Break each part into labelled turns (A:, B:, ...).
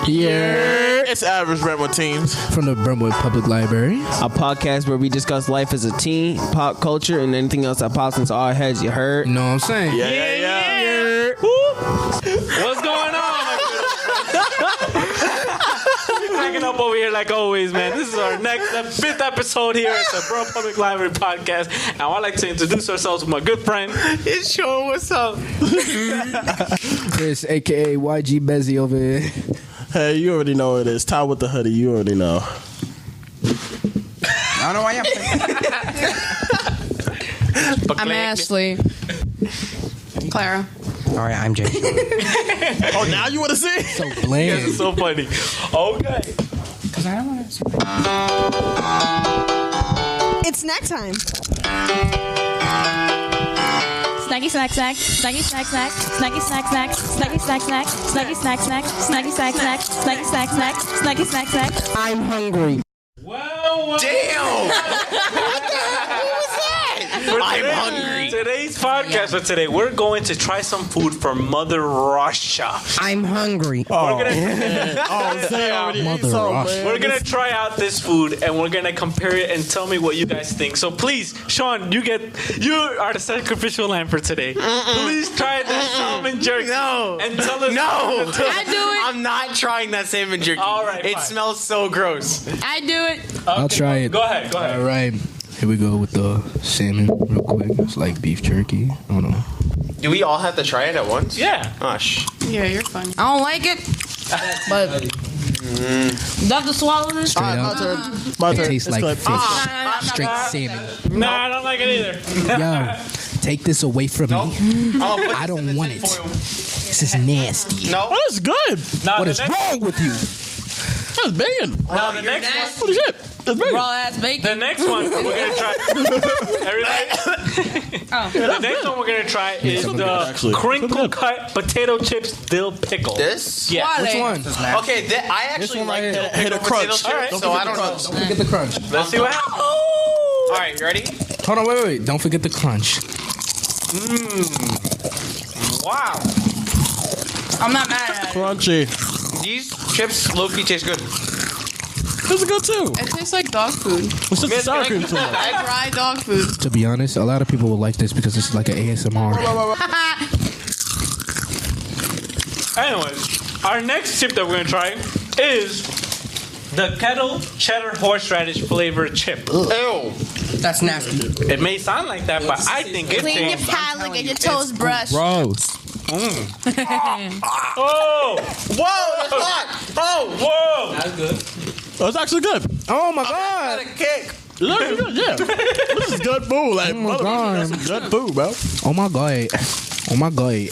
A: Yeah, it's Average Brentwood Teens
B: from the Brentwood Public Library,
C: a podcast where we discuss life as a teen, pop culture, and anything else that pops into our heads. You heard?
B: You know what I'm saying?
A: Yeah.
D: What's going on? Cracking up over here like always, man. This is our fifth episode here at the Brentwood Public Library podcast. And I'd like to introduce ourselves with my good friend.
A: It's Sean. What's up?
B: It's AKA YG Bezzy over here.
A: Hey, you already know what it is. Ty with the hoodie. You already know.
E: I don't know why
F: I'm Ashley. Clara.
E: All right, I'm Jay.
A: Oh, now you want to see?
B: So bland.
D: This is so funny. Okay.
E: Because I don't want to.
F: It's snack time.
G: Snacky snack snack, snacky snack snack, snacky snack snack, snacky snack snack, snacky snack snack, snacky snack snack, snacky snack snack, snacky snack snack.
E: I'm hungry.
D: Well,
A: Damn! What the hell was that? I'm hungry.
D: Today's podcast for today, we're going to try some food from Mother Russia.
E: I'm hungry.
A: Oh,
D: We're gonna try out this food and we're gonna compare it and tell me what you guys think. So please, Sean, you are the sacrificial lamb for today. Please try the salmon jerky.
H: No.
D: And tell us.
H: No.
F: I do it.
H: I'm not trying that salmon jerky.
D: All right,
H: It
D: fine.
H: smells so gross.
F: I do it.
B: I'll try it.
D: Go ahead.
B: All right. Here we go with the salmon real quick. It's like beef jerky. I don't know.
H: Do we all have to try it at once?
D: Yeah.
H: Oh,
F: Yeah, you're funny. I don't like it, but you have to swallow this.
B: Straight up.
A: My turn.
B: It tastes
A: It's
B: like
A: good.
B: fish. Straight salmon.
D: No, I don't like it either.
B: Yo, take this away from me. I don't want it. This is nasty.
H: No.
A: Oh, that's good.
D: Now,
B: What
D: the
B: is
D: next-
B: wrong with you?
A: That's banging.
D: Now the next one.
A: Holy shit. That's banging.
F: Raw ass
D: The
F: bacon.
D: next one we're gonna try. Everybody. The next one we're gonna try is the
A: actually.
D: crinkle cut potato chips dill pickle.
H: This?
D: Yeah.
B: Which one?
H: Okay, I actually
B: one
H: like
B: right
H: dill
B: here.
H: pickle
A: Hit a
H: potato
A: crunch.
H: chips,
D: All right.
H: so I don't know.
B: Don't forget the crunch.
D: Let's see what happens.
H: All right, you ready?
B: Hold on, wait. Don't forget the crunch.
D: Wow.
F: I'm not mad at it.
A: Crunchy.
H: These chips low-key taste good.
A: This is good too.
F: It tastes like dog food.
A: It's just the sour cream too much.
F: Like dry dog food.
B: To be honest, a lot of people will like this because it's like an ASMR.
D: Anyways, our next chip that we're gonna try is the kettle cheddar horseradish flavored chip.
H: Ew.
E: That's nasty.
D: It may sound like that, but I think it
F: Clean your
D: tastes.
F: palate, get your toes brushed.
B: Gross.
D: Oh!
H: Whoa, that's hot. Oh,
D: Whoa!
A: Oh, it's actually good.
B: Oh my god.
H: a kick.
A: It's actually good, yeah. This is good food. Like,
B: my God.
A: that's some good food, bro.
B: Oh my god. Oh my god.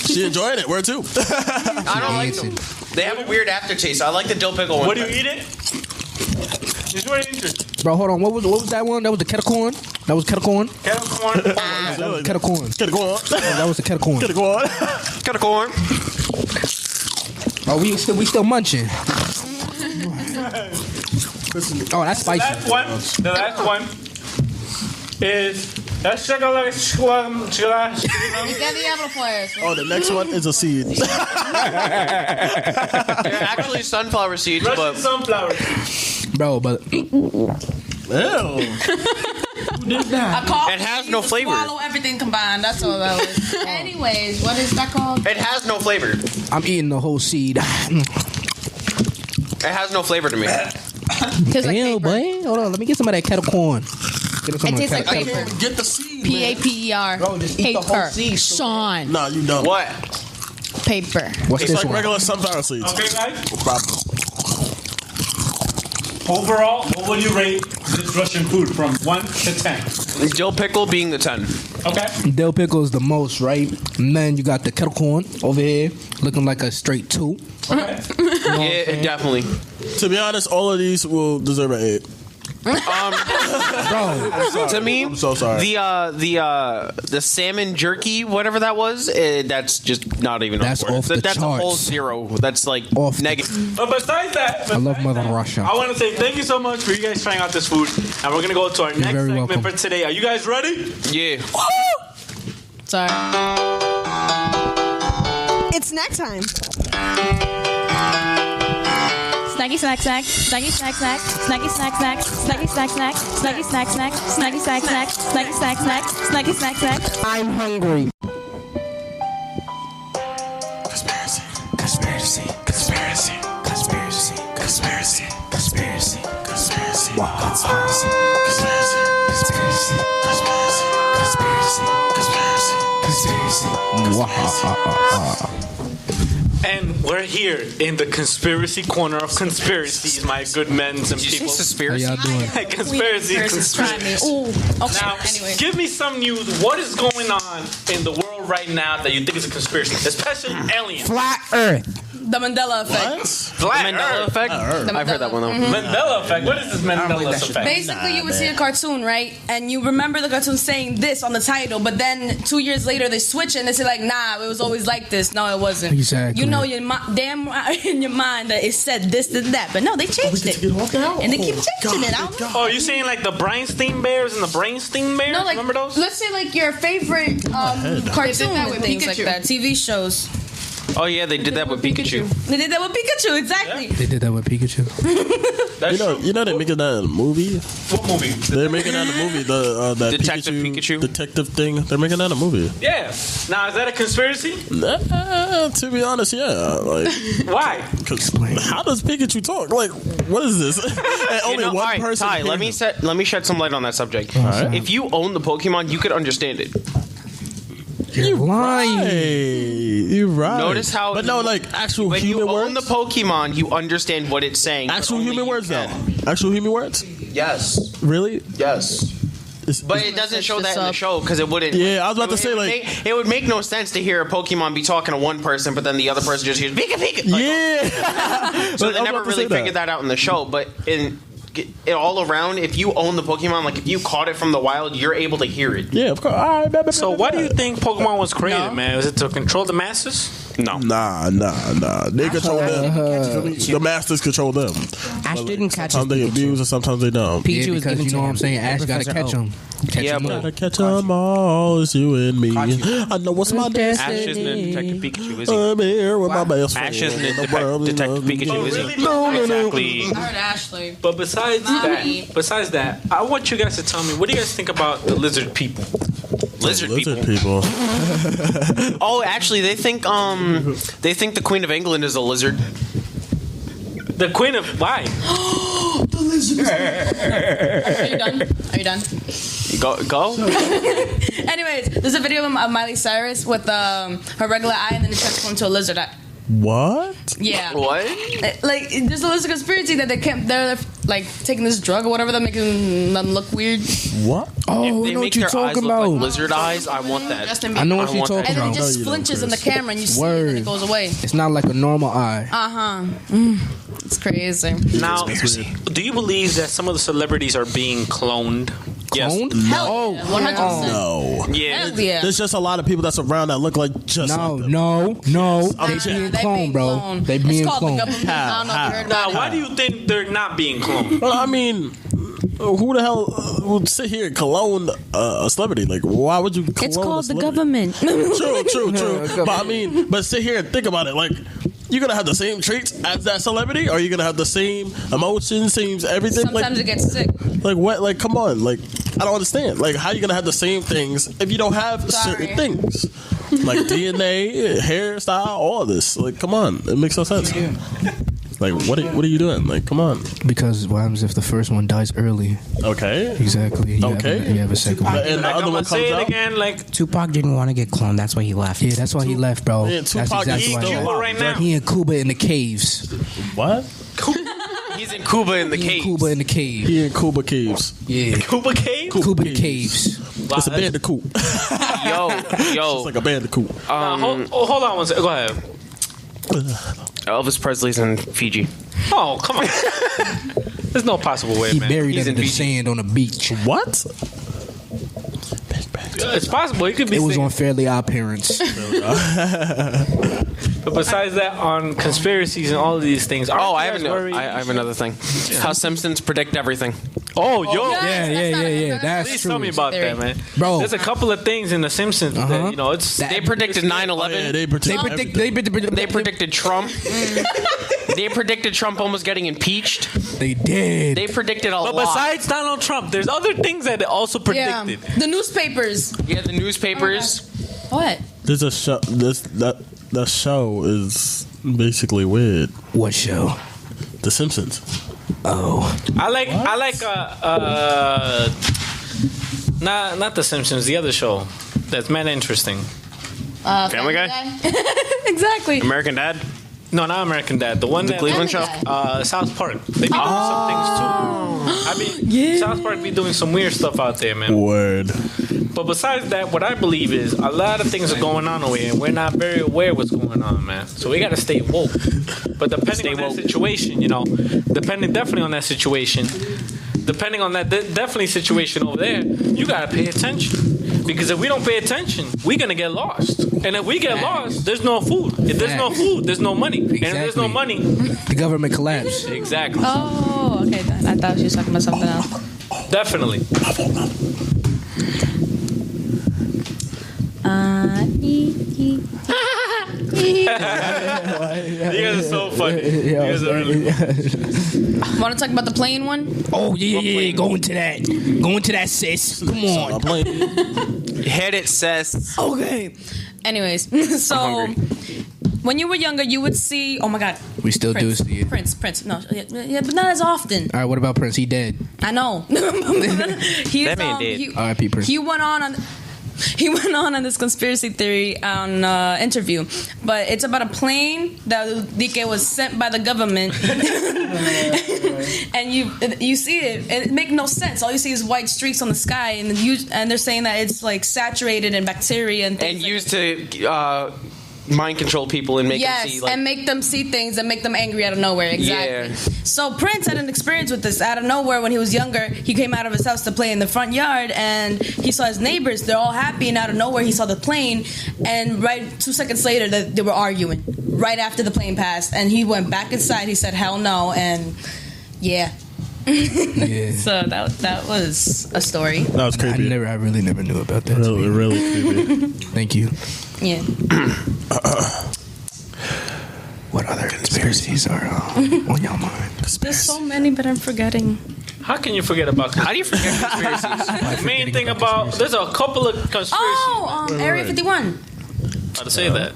A: She enjoying it. Where too?
H: I don't like them. They have a weird aftertaste. I like the dill pickle one.
D: What do you eat it? Just what do you eat?
B: Bro, hold on. What was that one? That was the kettle corn? That was kettle corn?
D: Kettle corn.
B: Kettle corn.
A: Get it going.
B: That was the kettle corn.
A: Get it going.
H: Got a corn.
B: Oh, we still munching. Oh, that's spicy.
D: The last one is that's chocolate.
F: Get the apple players.
A: Oh, the next one is a seed.
H: They're actually sunflower seeds,
D: Russian
H: but
D: sunflower.
B: Bro, but
A: Ew.
H: it has no flavor.
F: Swallow everything combined. That's all that was. Anyways, what is that called?
H: It has no flavor.
B: I'm eating the whole seed.
H: It has no flavor to me.
F: Tastes like
B: Damn,
F: paper.
B: boy. Hold on. Let me get some of that kettle corn. Get some
F: It
B: of
F: tastes
B: that
F: like
B: kettle
F: paper.
A: Get the seed.
F: Paper.
B: Bro, just eat the whole seed.
F: Sean.
A: Nah, you don't.
H: What?
F: Paper.
B: What's
A: It's
B: this
A: like
B: one?
A: regular sunflower seeds.
D: Okay, guys.
A: Problem.
D: Overall, what would you rate this Russian food from 1 to 10?
H: Dill pickle being the 10.
D: Okay.
B: Dill pickle is the most, right? And then you got the kettle corn over here, looking like a straight 2.
D: Okay.
H: Yeah, definitely.
A: To be honest, all of these will deserve an 8.
B: Bro,
H: To me,
A: I'm so sorry.
H: the salmon jerky, whatever that was, that's just not even.
B: That's
H: on board.
B: off the
H: That's a whole
B: charts.
H: 0. That's like
B: Off the-
H: negative.
D: But besides that,
B: I love Mother Russia.
D: I want to say thank you so much for you guys trying out this food. And we're going to go to our next
B: very
D: segment
B: welcome.
D: for today. Are you guys ready?
H: Yeah.
F: Sorry.
I: It's snack time.
G: snack snack, snacky snack snack, snacky snack snack, snacky snack snack, snacky snack snack, snacky snack snack, snacky snack snack, snacky snack snack.
E: I'm hungry.
A: Conspiracy. Conspiracy. Conspiracy. Conspiracy. Conspiracy. Conspiracy. Conspiracy. Conspiracy. Conspiracy. Conspiracy. Conspiracy. Conspiracy. Conspiracy.
D: And we're here in the conspiracy corner of conspiracies, my good men and people.
B: How y'all doing?
D: Conspiracy.
F: Ooh. Okay.
D: Now,
F: Anyways.
D: give me some news. What is going on in the world right now that you think is a conspiracy, especially aliens?
E: Flat Earth.
F: The Mandela effect.
D: Flat
H: Mandela
D: Earth.
H: effect. I've heard that one though.
D: Mandela effect. What is this Mandela effect?
F: Basically, you would see a cartoon, right? And you remember the cartoon saying this on the title, but then 2 years later they switch it and they say like, nah, it was always like this. No, it wasn't.
B: Exactly.
F: You know damn right in your mind that it said this and that, but no, they changed it. And they keep changing it. I don't know.
D: Oh, you saying like the Breinstein Bears and the Brainstein Bears?
F: No, like,
D: remember those?
F: let's say like your favorite cartoon
I: that with
F: and things like
I: Pikachu.
F: that. TV shows.
H: Oh yeah, they did that with Pikachu.
F: They did that with Pikachu, exactly.
B: They did that with Pikachu.
J: You know they're making that in a movie.
D: What movie?
J: They're making that in a movie. The that
H: Detective Pikachu.
J: detective thing. They're making that in a movie.
D: Yeah. Now, is that a conspiracy?
J: To be honest, yeah. Like,
D: Why?
J: cause how does Pikachu talk? Like, what is this? And only one
H: alright,
J: person.
H: Ty,
J: can
H: let
J: hear
H: me shed some light on that subject.
J: Alright.
H: If you own the Pokemon, you could understand it.
B: You're lying.
J: Hey, you're right.
H: Notice how
J: but no, like actual
H: when
J: human
H: you own
J: words.
H: the Pokemon, you understand what it's saying. but
J: Actual
H: only
J: human
H: you
J: words, though.
H: can.
J: Actual human words.
H: Yes.
J: Really?
H: Yes. But it doesn't show that in the show because it wouldn't.
J: Yeah, I was about to say, like,
H: it would make no sense to hear a Pokemon be talking to one person, but then the other person just hears Pika Pika. Like,
J: yeah.
H: so
J: But
H: they
J: I was
H: never
J: about to
H: really
J: say
H: figured that out in the show. But in it all around, if you own the Pokemon, like if you caught it from the wild, you're able to hear it.
J: Yeah, of course. All right,
D: So why do you think Pokemon was created, man? Was it to control the masses?
H: No.
J: Nah. They control them. The masters control them.
E: Ash didn't catch
J: Sometimes they
E: his Pikachu.
J: abuse and sometimes they don't.
E: Pikachu
B: Yeah,
E: was
B: because
E: given
B: you
E: to
B: know what
E: him.
B: I'm saying. Ash gotta
E: Professor
B: catch
E: Oak.
B: him.
H: Yeah, but
J: Gotta catch them all, it's you and me. I know what's my
H: Ash
J: destiny.
H: isn't a Detective Pikachu, is he?
J: I'm here with my best friend.
H: Ash isn't a
J: The world
H: Detective
J: loves me.
H: Pikachu, is he?
J: No.
H: Exactly.
F: I heard Ashley.
D: But besides that, I want you guys to tell me, what do you guys think about the lizard people?
H: Lizard people.
J: people.
H: Oh, actually, they think the Queen of England is a lizard.
D: The Queen of why?
F: Are you done? Are you done?
H: Go.
F: Anyways, there's a video of Miley Cyrus with her regular eye and then it transformed to a lizard eye.
J: What?
F: Yeah.
H: What?
F: Like, there's a lizard conspiracy that they're like taking this drug or whatever that making them look weird.
J: What?
B: Oh,
H: If
B: I
H: they
B: know
H: make
B: what you're
H: their eyes
B: talking
H: look
B: about.
H: like lizard eyes, I want that.
F: Justin
B: I know what
F: Bieber.
B: you're
H: want that.
B: talking
F: And then
B: about.
F: it just
J: No, you don't,
F: flinches in the
J: Chris.
F: camera and you see it and
B: Word.
F: it goes away.
B: It's not like a normal eye.
F: It's crazy.
D: Now, do you believe that some of the celebrities are being cloned?
H: Yes.
B: Cloned?
F: Hell yeah, 100%.
J: No.
H: Yeah.
F: Hell yeah.
J: There's just a lot of people that's around that look like just
B: No,
J: like them.
B: no. They being
F: They
B: cloned, bro.
F: cloned.
B: They being
F: It's called the
B: cloned.
F: government. I don't know if you heard
D: Now,
F: about it.
D: why do you think they're not being cloned?
J: Well, I mean, who the hell would sit here and clone a celebrity? Like, why would you clone
F: It's
J: a
F: called the
J: celebrity?
F: government.
J: True. But I mean, sit here and think about it. Like, you're gonna have the same traits as that celebrity? Or are you gonna have the same emotions, same everything?
F: Sometimes it gets sick.
J: Like what? Like, come on. Like, I don't understand. Like, how are you gonna have the same things if you don't have certain things? Like DNA, hairstyle, all of this. Like, come on. It makes no sense. Like, what are you doing? Like, come on.
B: Because what happens if the first one dies early?
J: Okay.
B: Exactly. You have a second one.
J: And the
D: Like,
J: other
D: I'm
J: one
D: gonna say
J: comes
D: it
J: out.
D: again, like,
E: Tupac didn't want to get cloned. That's why he left.
B: Yeah, that's why he left, bro.
J: Man,
B: That's
J: Tupac
B: exactly
J: is
B: why he
J: still
B: left.
J: alive.
D: right now.
B: He and Cuba in the caves.
J: What?
H: He's in Cuba in the
B: He and
H: cave.
B: Cuba in the cave.
J: He in Cuba Caves.
B: Yeah.
D: Cuba Cave?
B: Cuba in the caves.
J: It's a bandicoot.
H: Yo.
J: It's like a bandicoot.
D: Hold on one second. Go ahead.
H: Elvis Presley's in Fiji.
D: Oh, come on. There's no possible way,
B: He
D: man.
B: buried
H: He's
B: under
H: in
B: the
H: Fiji.
B: sand on a beach.
J: What?
D: It's possible. He could be
B: It was
D: sick.
B: on Fairly Odd Parents.
D: But besides that, on conspiracies and all of these things,
H: Oh, I have another thing. How Simpsons predict everything.
D: Oh, yo.
B: Yeah. That's
D: Please
B: true.
D: tell me about that, man.
B: Bro.
D: There's a couple of things in The Simpsons that, you know, it's...
H: They predicted 9/11.
J: Yeah, they predict.
B: They
H: They predicted Trump. They predicted Trump almost getting impeached.
B: They did.
H: They predicted a
D: But
H: lot.
D: besides Donald Trump, there's other things that they also predicted.
F: Yeah. The newspapers.
H: Yeah, the newspapers.
F: What?
J: There's a show. That show is basically weird.
B: What show?
J: The Simpsons.
B: Oh.
D: I like not The Simpsons, the other show that's mad interesting.
H: Family Guy?
F: Exactly.
H: American Dad?
D: No, not American Dad. The one that
H: Cleveland show?
D: South Park. They be doing some things too. I mean, South Park be doing some weird stuff out there, man.
J: Word.
D: But besides that, what I believe is a lot of things are going on over here, and we're not very aware of what's going on, man. So we got to stay woke. But depending on that situation, definitely on that situation, depending on that definitely situation over there, you got to pay attention. Because if we don't pay attention, we're going to get lost. And if we get lost, there's no food. If there's no food, there's no money. And if there's no money,
B: the government collapse.
D: Exactly.
F: Oh, okay. I thought she was talking about something else.
D: Definitely. You guys are so funny. You guys are really funny.
F: Want to talk about the plane one?
B: Oh, yeah. Go into that, sis. Come on.
H: Hit it, sis.
F: Okay. Anyways, so when you were younger, you would see. Oh my God.
B: We still
F: Prince.
B: do see it.
F: Prince. No, yeah, but not as often.
B: All right, what about Prince? He dead.
F: I know.
H: That man did.
B: R.I.P. Prince.
F: He went on this conspiracy theory on interview, but it's about a plane that DK was sent by the government, and you see it. It makes no sense. All you see is white streaks on the sky, and they're saying that it's like saturated in bacteria and things.
H: And used to mind control people and make them see, like,
F: and make them see things and make them angry out of nowhere. Exactly.
H: Yeah.
F: So Prince had an experience with this out of nowhere when he was younger. He came out of his house to play in the front yard, and he saw his neighbors. They're all happy, and out of nowhere he saw the plane. And right 2 seconds later, they were arguing. Right after the plane passed, and he went back inside. He said, "Hell no!" And yeah. So that was a story.
J: That was creepy.
B: I really never knew about that.
J: Really creepy.
B: Thank you.
F: Yeah.
B: What other conspiracies are on your mind?
F: There's so many, but I'm forgetting.
D: How can you forget about? How do you forget conspiracies? The main thing about there's a couple of conspiracies.
F: Oh, Area 51.
D: How to say that?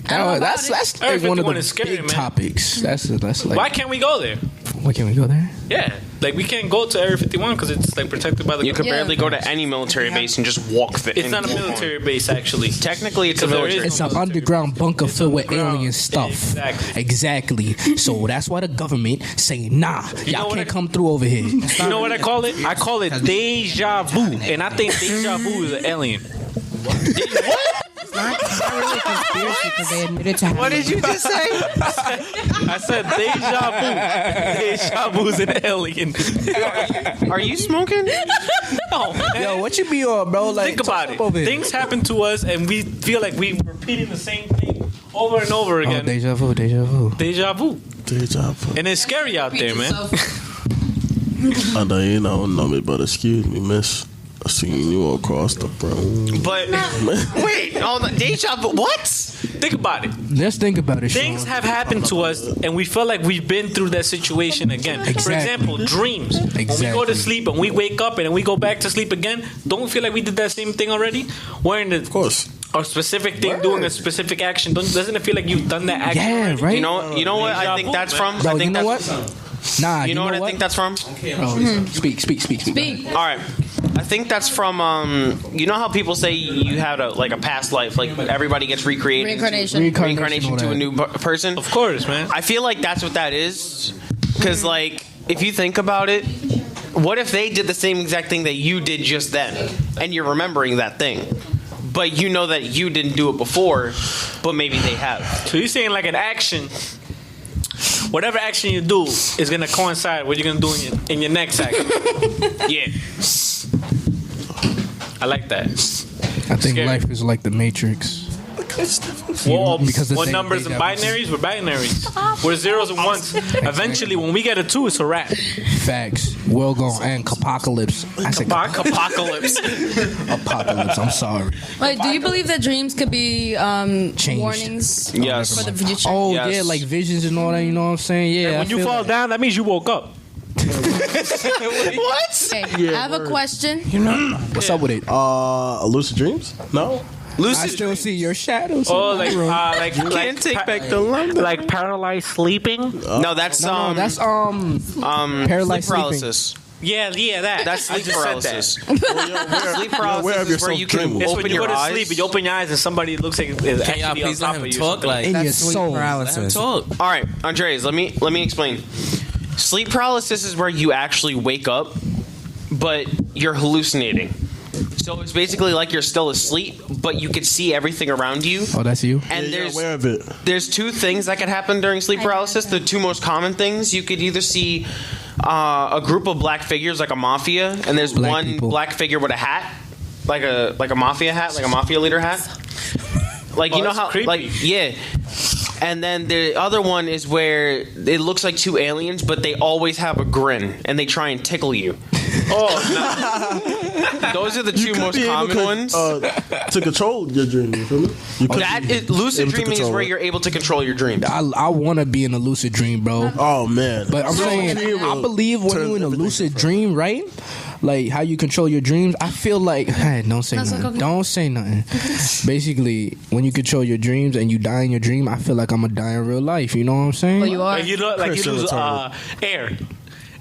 B: That's
D: Area
B: like one of
D: 51
B: the
D: is scary,
B: big
D: man.
B: topics. That's like.
D: Why can't we go there?
B: Why can't we go there?
D: Yeah, like we can't go to Area 51 because it's like protected by the.
H: You could
D: government.
H: barely go to any military base and just walk.
D: It's not a military base, actually.
H: Technically, it's a
D: Because there
H: military.
D: is
B: It's an underground bunker filled with
D: underground.
B: alien stuff.
D: Exactly.
B: So that's why the government saying, nah,
D: know
B: y'all
D: what
B: can't
D: I-
B: come through over here.
D: You know what I call it? I call it deja vu, and I think deja vu is an alien.
E: It's not really a conspiracy because they admitted to having.
H: What did you just say?
D: I said deja vu. Deja vu is an alien.
H: Are you smoking?
D: No, man.
B: Yo, what you be on, bro? Like,
D: Think about
B: talk over
D: it.
B: here.
D: Things happen to us, and we feel like we're repeating the same thing over and over
B: Oh,
D: again.
B: deja vu.
D: Deja vu.
J: Deja vu.
D: And it's scary out there, man.
J: I know you don't know me, but excuse me, miss. I seen you across the room.
H: But wait, deja vu. What?
D: Think about it.
B: Let's think about it,
D: Things
B: Sean.
D: have happened to us, and we feel like we've been through that situation again. For
B: Exactly.
D: example, dreams. When we go
B: Exactly.
D: to sleep and we wake up and then we go back to sleep again, don't we feel like we did that same thing already? We're in the,
J: Of course.
D: a specific thing, doing a specific action. Doesn't it feel like you've done that action?
B: Yeah,
D: already?
B: right?
H: You know what I think that's from?
B: Bro,
H: I think
B: you know
H: that's,
B: what? Nah,
H: You know what I think that's from?
B: Speak.
H: All right. I think that's from you know how people say you had a past life, like everybody gets recreated, reincarnation to a new person.
D: Of course, man.
H: I feel like that's what that is, because like if you think about it, what if they did the same exact thing that you did just then, and you're remembering that thing, but you know that you didn't do it before, but maybe they have.
D: So you're saying like an action, whatever action you do is gonna coincide with what you're gonna do in your next action. Yeah. I like that.
B: I think
D: Scary.
B: life is like the Matrix.
D: Well,
B: Because the
D: what
B: same
D: numbers
B: thing
D: and
B: that was-
D: binaries? We're binaries. We're zeros and ones. Eventually, when we get a 2, it's a wrap.
B: Facts. World gonna end. Apocalypse. I said
H: Apocalypse.
B: apocalypse. I'm sorry.
F: Wait, do you believe that dreams could be
B: Changed.
F: warnings
H: Yes.
F: for the future?
B: Oh
H: Yes.
B: yeah, like visions and all that. You know what I'm saying? Yeah.
D: And
B: I
D: when you
B: feel
D: fall
B: that.
D: down, that means you woke up.
F: Okay, I have a question.
B: What's up with it?
J: Lucid dreams? No.
B: I
H: Lucid.
B: still see your shadows.
D: Oh,
B: in my
D: like
B: room.
H: Can't take back the London.
D: like paralyzed sleeping.
H: No, that's
B: no, that's paralyzed
H: sleep paralysis.
D: Yeah, that.
H: That's
D: I
H: sleep
D: just said
H: paralysis.
D: that.
H: Sleep
J: aware of
H: paralysis is where
J: yourself
H: you can
J: dreaming.
D: It's when
H: open
D: you go
H: your
D: to
H: eyes.
D: sleep and you open your eyes and somebody looks like is
A: Can y'all
D: actually on
A: please let
D: top
A: him
D: of you.
A: talk? Like
B: In your
E: That's sleep
B: soul.
A: let him
E: paralysis.
A: talk.
H: All right, Andres, let me explain. Sleep paralysis is where you actually wake up, but you're hallucinating. So it's basically like you're still asleep, but you can see everything around you.
B: Oh, that's you.
H: And
J: You're aware of it.
H: there's two things that could happen during sleep paralysis. The two most common things, you could either see a group of black figures like a mafia, and there's
B: Black
H: one
B: people.
H: black figure with a hat, like a mafia hat, like a mafia leader hat. Like you know
D: that's
H: how
D: creepy.
H: like yeah. And then the other one is where it looks like two aliens, but they always have a grin and they try and tickle you. Those are the two most
J: Be able
H: common
J: to,
H: ones.
J: to control your dream, you feel me? You could
H: That
J: be
H: is lucid
J: able to
H: dreaming is
J: control
H: where
J: it.
H: you're able to control your dreams.
B: I want to be in a lucid dream, bro.
J: Oh man.
B: But I'm saying, I believe when
J: turn
B: you're in a
J: everything
B: lucid dream, right? Like how you control your dreams. I feel like, hey, don't say nothing.
F: okay.
B: Don't say nothing. Basically, when you control your dreams and you die in your dream, I feel like I'm gonna die in real life. You know what I'm saying?
F: Well, you are.
D: Like you look like you
J: Chris,
D: lose
J: retarded.
D: air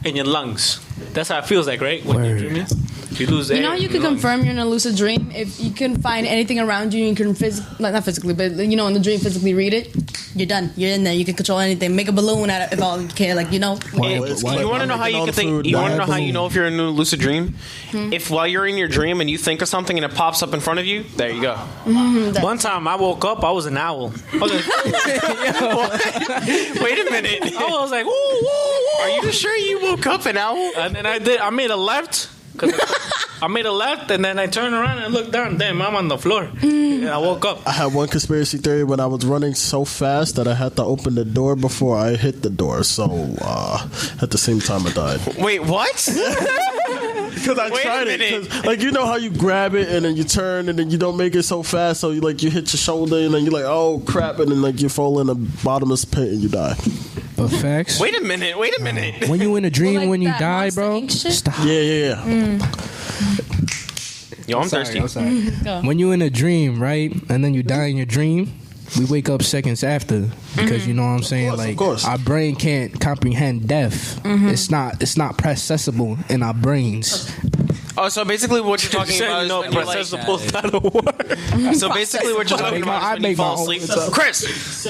D: in your lungs. That's how it feels like, right? When you're
B: Word.
D: dreaming, you lose air.
F: You know, you
D: in
F: can
D: your lungs.
F: confirm you're in a lucid dream if you can find anything around you. You can not physically, but in the dream, physically read it. You're done. You're in there. You can control anything. Make a balloon out of if all you care. Like
H: You want to know how you can think? You want to know how you know if you're in a lucid dream? If while you're in your dream and you think of something and it pops up in front of you, there you go.
D: One time I woke up, I was an owl. I was like,
H: Wait a minute.
D: I was like, woo, woo, woo.
H: Are you sure you woke up an owl?
D: And then I made a left. 'Cause I made a left and then I turned around and looked down. Damn, I'm on the floor. And I woke up.
J: I had one conspiracy theory when I was running so fast that I had to open the door before I hit the door. So at the same time, I died.
H: Wait, what?
J: Because I
H: Wait a
J: tried it.
H: minute.
J: 'Cause, like, you know how you grab it and then you turn and then you don't make it so fast, so you hit your shoulder and then you're like, oh crap, and then you fall in the bottomless pit and you die.
B: But facts.
H: Wait a minute.
B: When you in a dream,
F: Well, like
B: when you
F: that
B: die,
F: Monster
B: bro,
F: Inc. shit?
B: stop.
J: Yeah.
H: Yo, I'm thirsty.
B: When you in a dream, right, and then you die in your dream, we wake up seconds after because you know what I'm saying.
J: Of
B: Like
J: course.
B: our brain can't comprehend death. It's not processable in our brains.
H: Oh, so basically what you're talking about is when you like, so basically what you're talking about is when you fall asleep. Chris!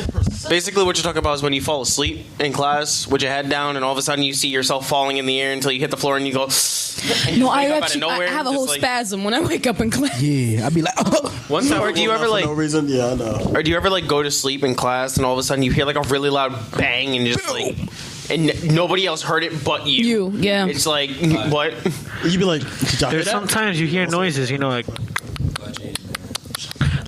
H: Basically what you're talking about is when you fall asleep in class with your head down and all of a sudden you see yourself falling in the air until you hit the floor and you go... And you
F: No, I
H: wake up out of
F: actually
H: nowhere,
F: I have a
H: just
F: whole
H: like-
F: spasm when I wake up in class.
B: Yeah, I'd be like, oh.
D: One time,
H: Or do you ever
J: For
H: like...
J: no reason? Yeah, I know.
H: Or do you ever like go to sleep in class and all of a sudden you hear like a really loud bang and just like... And nobody else heard it but you.
F: You, yeah.
H: It's like, what?
J: You'd be like, did y'all hear
D: There's
J: that?
D: sometimes you hear noises,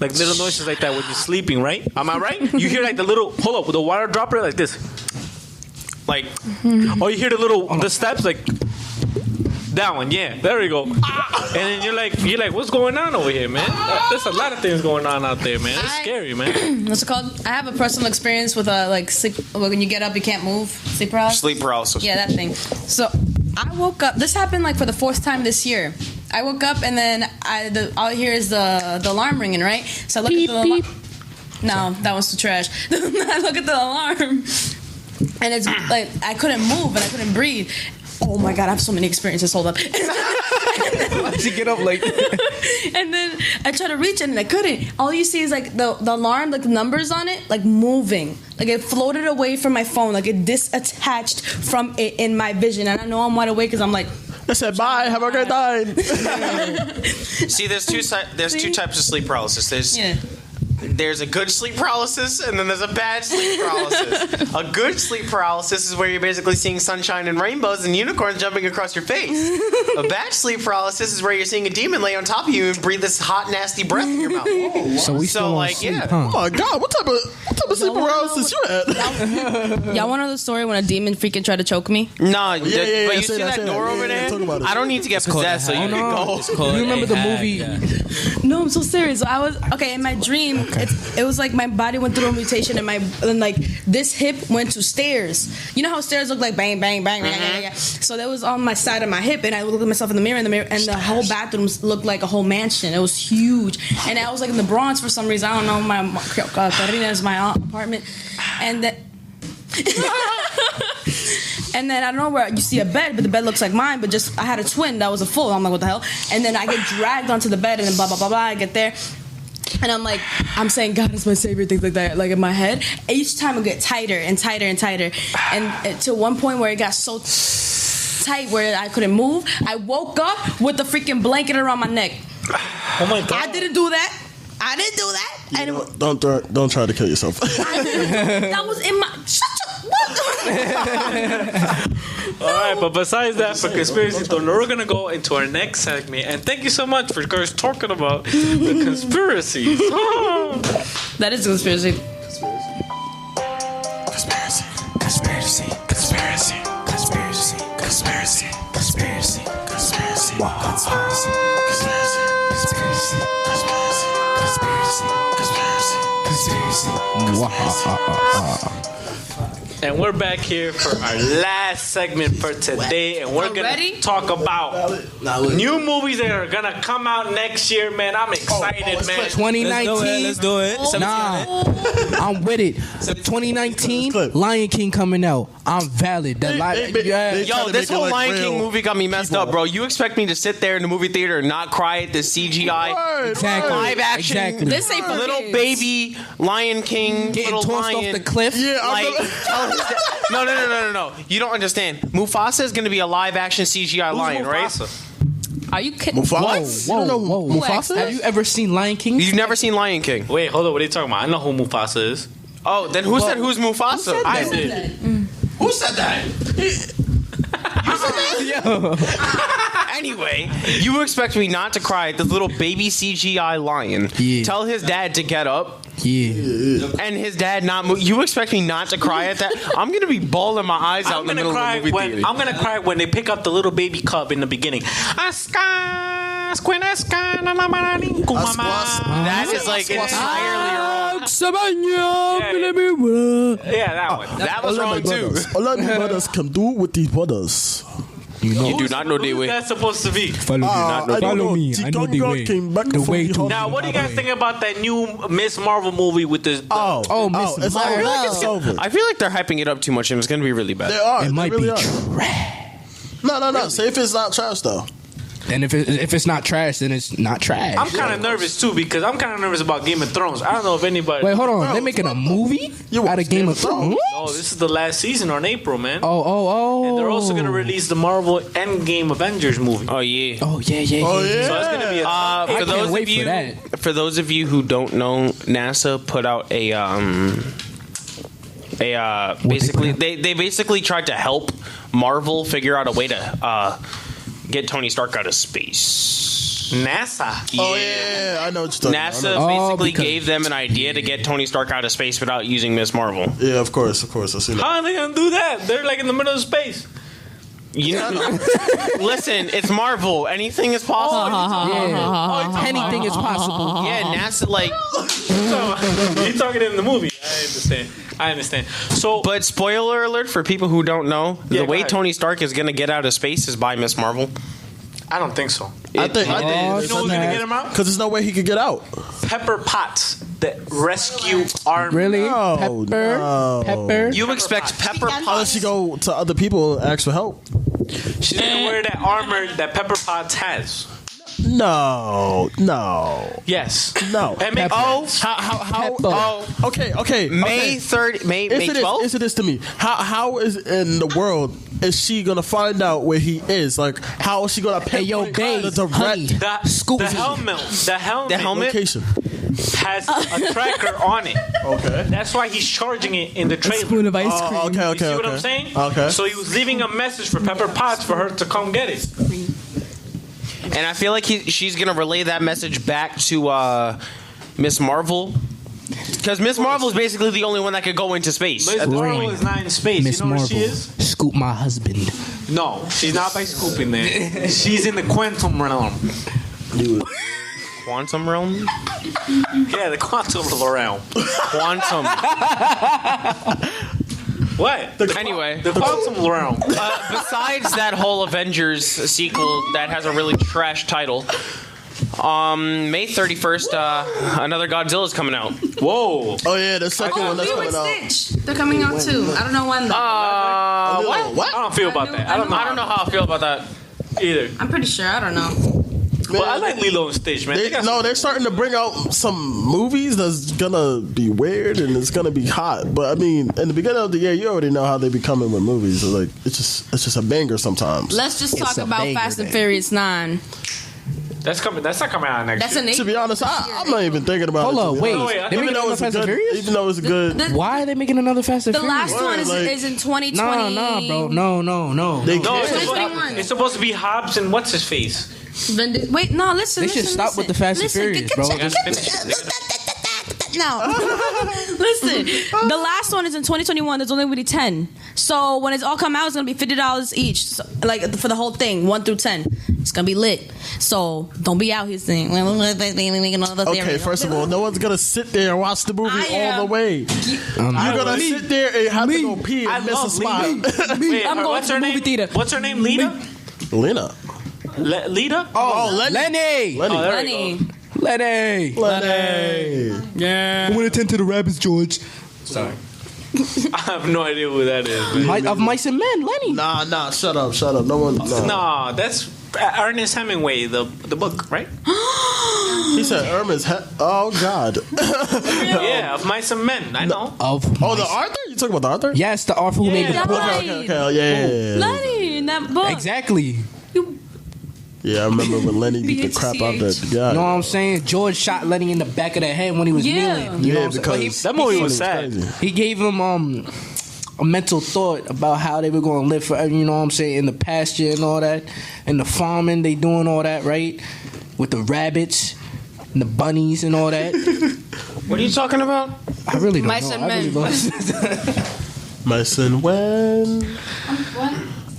D: like little noises like that when you're sleeping, right? Am I right? You hear like the little, hold up, with the water dropper like this. Like, oh, you hear the steps like, that one, yeah, there we go. And then you're like, what's going on over here, man? There's a lot of things going on out there, man. It's scary, man.
F: What's it called? I have a personal experience with sleep. When you get up, you can't move. Sleep paralysis.
H: Sleep paralysis.
F: Yeah, that thing. So I woke up. This happened for the fourth time this year. I woke up and then all I hear is the alarm ringing. Right. So I look at the alarm. No, that one's too trash. I look at the alarm, and it's like I couldn't move and I couldn't breathe. Oh my god, I have so many experiences. Hold up.
B: Why'd you get up like?
F: And then I tried to reach it and I couldn't. All you see is the alarm, the numbers on it, moving. Like it floated away from my phone. Like it disattached from it in my vision. And I know I'm wide awake because I'm like.
J: I said, bye, have a great night.
H: See, there's two types of sleep paralysis. There's there's a good sleep paralysis and then there's a bad sleep paralysis. A good sleep paralysis is where you're basically seeing sunshine and rainbows and unicorns jumping across your face. A bad sleep paralysis is where you're seeing a demon lay on top of you and breathe this hot, nasty breath in your mouth.
B: So we still on sleep, huh?
J: Oh my God, what type of sleep paralysis you had?
F: Y'all want to know the story when a demon freaking tried to choke me?
H: Nah, but you
J: say
H: see that door over there?
J: talk about it.
H: I don't need to get possessed, so you can go.
B: You remember the movie?
F: No, I'm so serious. So I was in my dream. It was like my body went through a mutation, and like this hip went to stairs. You know how stairs look like bang, bang, bang, bang, bang, bang. So that was on my side of my hip, and I looked at myself in the mirror, and the whole bathroom looked like a whole mansion. It was huge, and I was like in the Bronx for some reason. I don't know. My Carolina is my apartment, and that. And then I don't know where you see a bed, but the bed looks like mine, but just I had a twin that was a full. I'm like, what the hell? And then I get dragged onto the bed, and then blah blah blah blah. I get there, and I'm saying, God is my savior, things like that, like in my head. Each time it get tighter and tighter and tighter, and to one point where it got so tight where I couldn't move. I woke up with the freaking blanket around my neck.
D: Oh my God!
F: I didn't do that.
J: Don't try to kill yourself.
F: That was in my. Shut
D: All right, but besides that, for Conspiracy Thunder, we're going to go into our next segment. And thank you so much for guys talking about the conspiracies.
F: That is a conspiracy.
A: Conspiracy. Conspiracy. Conspiracy. Conspiracy. Conspiracy. Conspiracy. Conspiracy. Wow. Conspiracy. Conspiracy. Conspiracy. Conspiracy. Conspiracy. Conspiracy. Conspiracy.
D: And we're back here for our last segment for today, and we're going to talk about new movies that are going to come out next year, man. I'm excited, man.
B: 2019.
C: Let's do it.
B: Nah, I'm with it. 2019, Lion King coming out. I'm valid.
H: Yo, this whole Lion King movie got me messed up, bro. You expect me to sit there in the movie theater and not cry at the CGI live action
F: This ain't for
H: little
F: kids.
H: baby Lion King
B: getting
H: little
B: tossed
H: lion
B: off the cliff?
J: Yeah,
H: like no. You don't understand. Mufasa is going to be a live action CGI lion, right?
F: Are you kidding?
J: Mufasa?
B: Whoa,
J: You don't know
B: whoa.
J: Mufasa?
B: Have you ever seen Lion King?
H: You've never seen Lion King.
D: Wait, hold on. What are you talking about? I know who Mufasa is.
H: Oh, then who said who's Mufasa?
D: I did.
A: Who said that?
H: Anyway, you expect me not to cry at this little baby CGI lion.
B: Yeah.
H: Tell his dad to get up.
B: Yeah.
H: And his dad not move. You expect me not to cry at that? I'm gonna be bawling my eyes out in the middle of the movie theater.
D: I'm gonna cry when they pick up the little baby cub in the beginning.
H: That is like entirely wrong.
D: Yeah, that one.
H: That was wrong too.
J: All of you brothers come do with these brothers.
H: You do not know the
D: Who's
H: way.
D: that supposed to be?
B: Follow me.
J: I don't
B: Follow
J: know.
B: me. I know the way.
J: Came back
B: The
J: from
B: way
J: the
B: to-
J: hospital.
D: Now, what do you guys think about that new Miss Marvel movie with this?
B: Oh, Miss
J: it's
B: Marvel.
J: over. It's over.
H: I feel like they're hyping it up too much and it's gonna be really bad.
J: They are.
B: It
J: They
B: might
J: really
B: be
J: are.
B: trash.
J: No. Say if it's not trash though.
B: And if it's not trash, then it's not trash.
D: I'm kind of nervous too because I'm kind of nervous about Game of Thrones. I don't know if anybody.
B: Wait, hold on. They're making a movie out of Game of Thrones?
D: No, this is the last season on April, man.
B: Oh.
D: And they're also gonna release the Marvel Endgame Avengers movie.
H: Oh yeah.
B: Oh, yeah.
D: So it's gonna be a
H: For those
B: wait
H: of
B: for
H: you,
B: that.
H: for those of you who don't know, NASA put out basically they basically tried to help Marvel figure out a way to get Tony Stark out of space.
D: NASA.
J: Oh yeah, I know what you're talking
H: NASA
J: about.
H: basically
B: because-
H: gave them an idea to get Tony Stark out of space without using Miss Marvel.
J: Yeah, of course. I've seen that.
D: How are they gonna do that? They're like in the middle of space.
H: You know, listen, it's Marvel. Anything is possible.
B: Anything is possible.
H: Yeah, NASA like.
D: You're talking in the movie. I understand. So,
H: But spoiler alert for people who don't know,
D: Yeah,
H: the
D: go
H: way
D: ahead.
H: Tony Stark is gonna get out of space is by Miss Marvel.
D: I don't think so.
J: I think
D: You know who's gonna get him out?
J: because there's no way he could get out.
D: Pepper Potts, the rescue army.
B: Really?
J: No, no.
B: Pepper?
H: You expect Pepper
J: Unless
H: Potts?
J: you go to other people and ask for help.
D: She's gonna wear that armor that Pepper Potts has.
J: No.
D: Yes.
J: No.
D: And make
H: Oh,
B: Pepper.
J: Okay.
H: May 3rd, May 12th.
J: Answer this to me. How is in the world is she gonna find out where he is? Like, how is she gonna
B: Hey, yo,
J: pinpoint
B: babe,
J: the direct
B: honey.
D: the
B: Scoop me.
D: helmet. The helmet.
H: The helmet?
J: location?
D: has a tracker on it.
J: Okay.
D: That's why he's charging it in the trailer.
E: Spoon of ice cream.
J: Okay.
D: You see what I'm saying?
J: Okay.
D: So he was leaving a message for Pepper Potts for her to come get it.
H: And I feel like she's gonna relay that message back to Miss Marvel, because Miss Marvel is basically the only one that could go into space.
D: Miss Marvel is not in space.
B: Miss
D: You know
B: Marvel,
D: where she is?
B: scoop my husband.
D: No, she's not by scooping there. She's in the quantum realm.
H: Quantum realm?
D: Yeah, the quantum realm.
H: Quantum.
D: What?
H: Anyway,
D: The quantum realm.
H: besides that whole Avengers sequel that has a really trash title, May 31st, another Godzilla's coming out.
D: Whoa.
J: Oh yeah, the second one that's
F: Lilo
J: coming
F: and
J: out.
F: Stitch. They're coming out too. I don't know when though.
H: What?
D: I don't feel about that.
H: I don't know how I feel about that.
D: Either.
F: I'm pretty sure. I don't know.
D: But I like Lilo and Stitch, man.
J: They're starting to bring out some movies that's gonna be weird and it's gonna be hot. But I mean, in the beginning of the year, you already know how they be coming with movies. So, like it's just a banger sometimes.
F: Let's just talk
B: a
F: about
B: banger,
F: Fast and
B: man.
F: Furious 9.
D: That's coming. That's not coming out next
F: That's
D: year.
F: an
J: To be honest, I'm not even thinking about it.
B: Hold on,
J: to be
B: wait.
J: honest.
D: wait,
B: They
D: even
B: making
J: though
B: another
J: it's
B: Fast and
J: good,
B: Furious?
J: even though it's good,
B: Why are they making another Fast and
F: The
B: Furious?
F: last one
J: like-
F: is in 2020.
B: Nah, bro. No.
J: they
D: No,
J: can't.
D: it's supposed,
F: 2021.
D: it's supposed to be Hobbs and what's his face.
F: Wait, no, listen.
B: They should stop with the Fast and Furious, bro.
D: Just finish it.
F: No. Listen, the last one is in 2021. There's only really 10. So when it's all come out, it's going to be $50 each. So, like, for the whole thing, 1 through 10. It's going to be lit. So don't be out here saying,
J: Okay, first of all, no one's gonna sit there and watch the movie
F: I
J: all
F: am.
J: the way. You're gonna sit there and have to go pee
D: I
J: and miss a
D: love
J: spot.
D: Wait,
F: I'm going
D: what's
F: to
D: her
F: the
D: name?
F: movie theater.
D: What's her name? Lita?
J: Lena.
D: Lita?
J: Oh, Lenny.
B: Lenny.
D: Oh, there
F: Lenny.
D: we go.
B: Lenny.
J: Lenny.
B: Yeah. I want to attend to the rabbits, George.
D: I have no idea who that is. man.
B: Of Mice and Men, Lenny.
J: Nah, shut up. No one. No.
D: No, that's Ernest Hemingway, the book, right?
J: He said Irma's oh God.
D: Yeah, of Mice and Men. I know.
B: Of
J: Oh, the Arthur? You talking about the Arthur?
B: Yes, the Arthur who made the
D: Yeah.
B: book.
J: Okay. Oh, yeah.
F: Lenny in that book.
B: Exactly.
J: Yeah, I remember when Lenny beat the crap out that guy.
B: You know what I'm saying? George shot Lenny in the back of the head when he was
F: Yeah.
B: kneeling. You know
J: Yeah,
B: what I'm saying? But
J: because
D: That movie
B: he,
D: was sad.
J: crazy.
B: he gave him a mental thought about how they were going to live forever. You know what I'm saying? In the pasture and all that, and the farming, they doing all that, right? With the rabbits and the bunnies and all that.
H: What are you talking about?
B: I really don't
F: Mice
B: know.
F: and
B: I really
F: Men.
B: don't.
J: My son, when?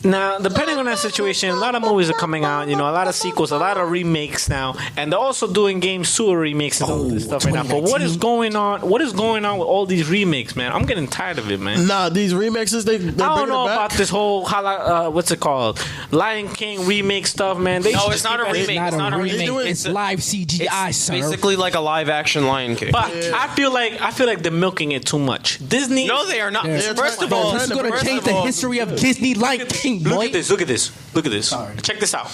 D: Now, depending on that situation, a lot of movies are coming out. You know, a lot of sequels, a lot of remakes now, and they're also doing games too, remakes and all this stuff right now. But what is going on? What is going on with all these remakes, man? I'm getting tired of it, man.
J: Nah, these remixes, they
D: I don't know about this whole what's it called, Lion King remake stuff, man. They
H: No,
D: should
H: it's
D: just
H: not a
D: keep
H: remake.
B: Not
H: It's not
B: a
H: a
B: remake.
H: remake.
B: It's live CGI,
H: It's
B: sir.
H: basically like a live action Lion King.
D: But I feel like they're milking it too much. Disney.
H: No, they are not.
B: Yeah.
H: First of all,
B: This is going to
J: First
B: change
J: of
B: the
J: all-
B: history of Disney Lion King,
D: Look
B: boy.
D: at this. Look at this. Look at this. Check this out.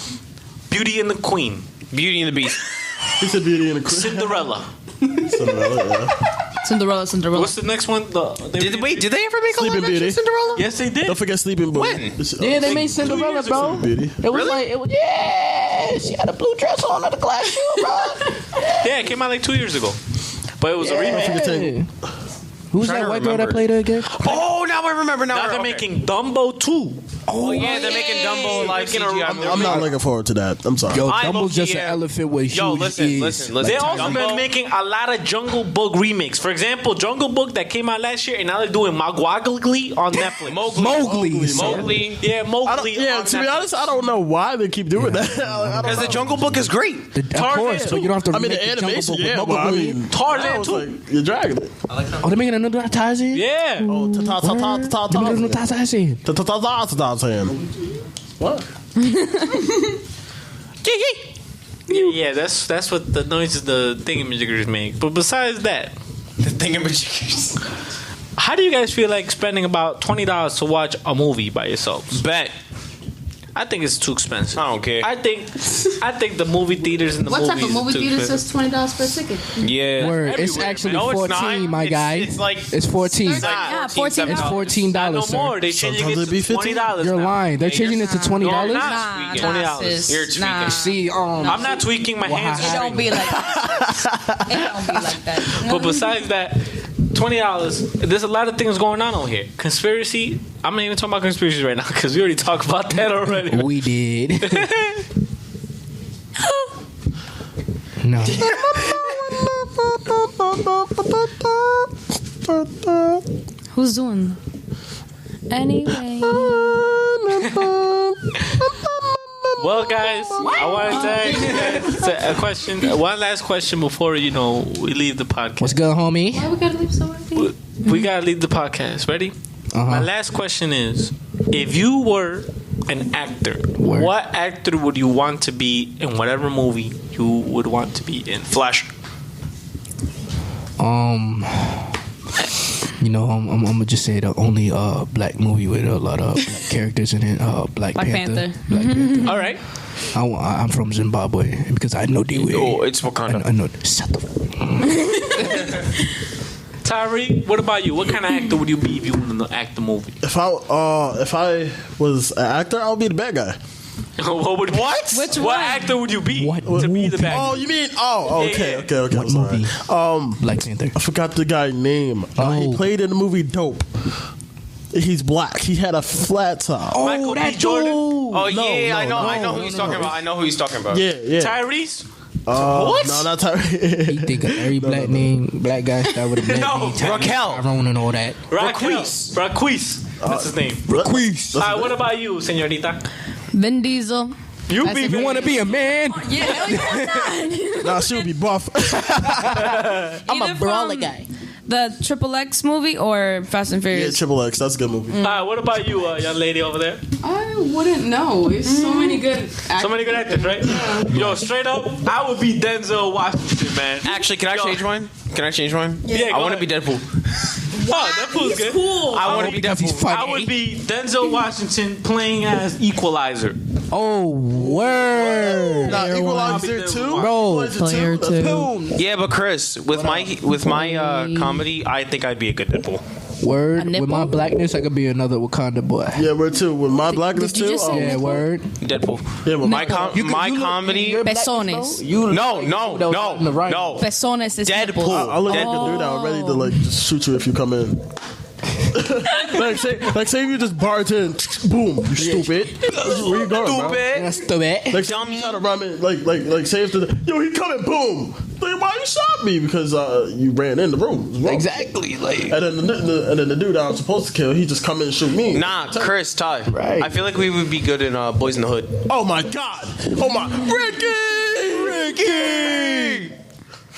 D: Beauty and the Queen.
H: Beauty and the Beast.
J: He said Beauty and the Queen.
D: Cinderella.
F: Cinderella.
D: What's the next one?
H: Did they ever make a
J: Sleeping
H: live action
J: Beauty.
H: Cinderella?
D: Yes, they did.
J: Don't forget Sleeping Beauty.
H: When?
B: Yeah, they made Cinderella, bro.
J: Beauty.
B: It was like, yeah, she had a blue dress on and a glass shoe, bro.
D: Yeah, it came out like 2 years ago. But it was a remake.
B: Yeah. Who's
H: Trying
B: that
H: to
B: white girl that
H: remember.
B: played her again?
H: Oh, now I remember.
D: Now they're making Dumbo 2.
H: Oh yeah, they're making Dumbo live CGI.
J: I'm not looking forward to that. I'm sorry.
B: Yo,
H: I
B: Dumbo's
H: low-key
B: just an
H: am.
B: elephant with
H: Yo,
B: huge
H: listen,
B: ears.
H: listen.
D: They
H: Like
D: also been making a lot of Jungle Book remakes. For example, Jungle Book that came out last year, and now they're doing Mogwagli on Netflix.
B: Mowgli.
H: Mowgli.
D: Yeah, Mowgli.
J: Yeah,
D: on
J: to be
D: Netflix.
J: honest, I don't know why they keep doing that. I
H: Because the Jungle Book is great.
B: Of course, but you don't have to
J: I mean,
B: remake
J: the
B: the Jungle
J: animation,
B: Book with
J: yeah, but I
B: Mowgli.
J: mean,
D: Tarzan
J: I was
D: too.
J: like, you're dragging it.
B: Oh, they're making another Tarzan?
D: Yeah.
J: Oh,
B: They're making another Tarzan.
J: Tarzan. What?
D: Yeah, that's what the noises the thingamajiggers make. But besides that,
H: The thingamajiggers.
D: how do you guys feel like spending about $20 to watch a movie by yourselves?
H: Bet.
D: I think it's too expensive.
H: I don't care.
D: I think the movie theaters and the
E: What
D: movies
E: type of movie
D: is too
E: theater
D: expensive.
E: says $20 per ticket?
H: Yeah.
B: Word. It's
D: everywhere,
B: actually
D: man. No, it's
B: 14,
D: not.
B: my guy.
H: It's like
B: It's 14.
H: It's like
F: Yeah,
H: 14.
B: It's
F: $14.
B: $14,
D: Not no
B: sir.
D: more. They changing
J: Sometimes
D: it
J: it be
D: to $20.
B: You're
D: now.
B: lying. They're changing it to $20.
D: No, I'm not.
F: Nah,
D: $20.
F: nah, sis.
H: You're tweaking.
F: Nah.
B: See,
D: I'm not tweaking my hands.
F: It don't be like that. It don't be like that.
D: But besides that, $20. There's a lot of things going on over here. Conspiracy. I'm not even talking about conspiracies right now because we already talked about that already.
B: we did. No.
F: Who's doing?
G: Anyway.
D: Well, guys, I want to ask a question. One last question before we leave the podcast.
B: What's good, homie?
E: Why we gotta leave so early?
D: We gotta leave the podcast. Ready? My last question is: if you were an actor, what actor would you want to be in whatever movie you would want to be in?
H: Flash.
B: I'm gonna just say the only black movie with a lot of black characters in it. Black Panther. Black Panther.
D: All right.
B: I'm from Zimbabwe because I know they
H: Oh, it's Wakanda.
B: I know. Shut the.
D: Tyree, what about you? What kind of actor would you be if you wanted to act the movie?
J: If I was an actor, I would be the bad guy.
D: What?
F: Which
D: what
F: one?
D: actor would you be
B: What
D: to be the bad?
J: Oh, you mean? Oh, okay,
D: Yeah.
J: okay.
B: What
J: I'm sorry.
B: movie? Black Panther.
J: I forgot the guy's name. He played in the movie Dope. He's black. He had a flat top.
D: Michael B. Jordan.
H: Oh yeah, I know who he's talking about. I know who he's talking about.
J: Yeah.
D: Tyrese.
J: What? No, not Tyrese.
B: You think of every black guy start with a black
D: No,
B: name.
H: Raquel.
B: Tyrone and all that.
D: Raquise. That's his name.
B: Raquise.
D: What about you, señorita?
F: Vin Diesel.
D: You
B: want to be a man?
F: Yeah, hell yeah.
J: Nah, she would be buff.
F: I'm a brawler guy. The Triple X movie or Fast and
J: Yeah,
F: Furious?
J: Triple X. That's a good movie.
D: What about you, young lady over there?
E: I wouldn't know. It's so many good actors.
D: So many good actors, right? Yo, straight up, I would be Denzel Washington, man.
H: Actually, can I change mine?
D: Yeah,
H: I want to be Deadpool.
D: Oh, Deadpool's good.
F: Cool.
H: I want to be
B: He's
H: Deadpool.
B: funny.
D: I would be Denzel Washington playing as Equalizer.
B: Oh, word.
J: Nah, Equalizer
D: Bro.
J: 2.
E: Player two.
J: Boom.
H: Yeah, but Chris, with my comedy, I think I'd be a good Deadpool.
B: Word.
F: A nipple?
B: With my blackness, I could be another Wakanda boy.
J: Yeah, we're two. With my blackness
F: did you
J: too.
F: just say
B: Yeah, word.
H: Deadpool.
J: Yeah, with
H: My comedy.
F: Pezones.
H: No.
F: Pezones is
H: Deadpool.
F: nipple.
J: I look at the dude out ready to like just shoot you if you come in. like say you just bartend, boom, you stupid. Where you going, bro?
B: That's stupid.
J: Like dummy. Try to run in, like say if the yo he coming, boom. Like, why you shot me? Because you ran in the room. It was wrong.
B: Exactly. Like.
J: And then the dude I was supposed to kill, he just come in and shoot me.
H: Nah, Chris, Ty.
B: Right.
H: I feel like we would be good in Boys in the Hood.
J: Oh my god. Oh my Ricky.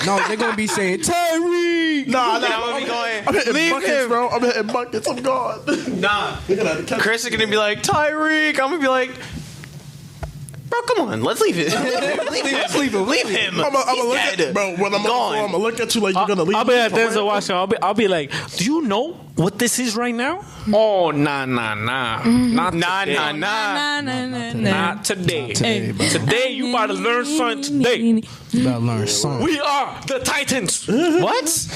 B: No, they're gonna be saying Tyreek.
J: Nah,
H: I'm gonna be going.
J: I'm hitting
H: Leave
J: buckets,
H: him.
J: bro. I'm hitting buckets. I'm gone.
H: Nah.
J: You're gonna have to catch
H: Chris is gonna be like Tyreek. I'm gonna be like, bro, come on, let's leave it. Leave him.
J: I'm gonna
H: He's
J: look
H: dead.
J: at bro. When I'm
H: Gone.
J: I'm gonna look at you like you're gonna leave.
D: I'll be at
J: me for
D: Denzel
J: real.
D: Washington. I'll be like, do you know what this is right now? Oh, nah. Not today. Not today. Today you about to learn something today.
B: You gotta learn something.
D: We are the Titans.
H: What?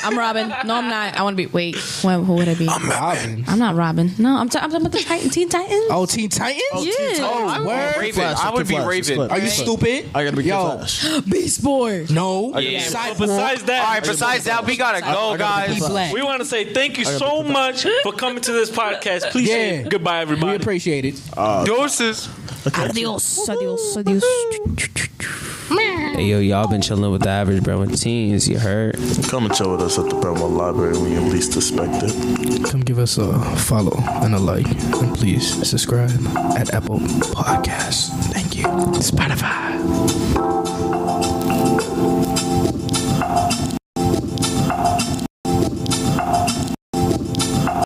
F: I'm Robin. No, I'm not. I want to be. Wait. Who would I be?
B: Robin.
F: I'm not Robin. No, I'm talking about the Teen Titans.
B: Oh, Teen Titans?
F: Yeah.
H: I would be Raven.
J: Flash,
H: I would be
J: Flash,
H: Raven.
J: Flash.
B: Are you stupid?
J: I gotta be
B: Yo.
J: Flash.
F: Beast Boy.
B: No.
H: Yeah.
B: Cyborg.
D: Besides that,
H: All right. Besides that, we gotta go,
J: I gotta be
H: guys.
J: Flash.
D: we want to say thank you so much for coming to this podcast. Please say
B: Yeah.
D: goodbye,
B: We
D: everybody.
B: appreciate it.
H: Doses.
F: Adios.
C: Hey, yo, y'all been chilling with the Average Brentwood Teens. You heard?
J: Come and chill with us at the Brentwood Library when you least suspect it.
B: Come give us a follow and a like. And please subscribe at Apple Podcasts. Thank you. Spotify.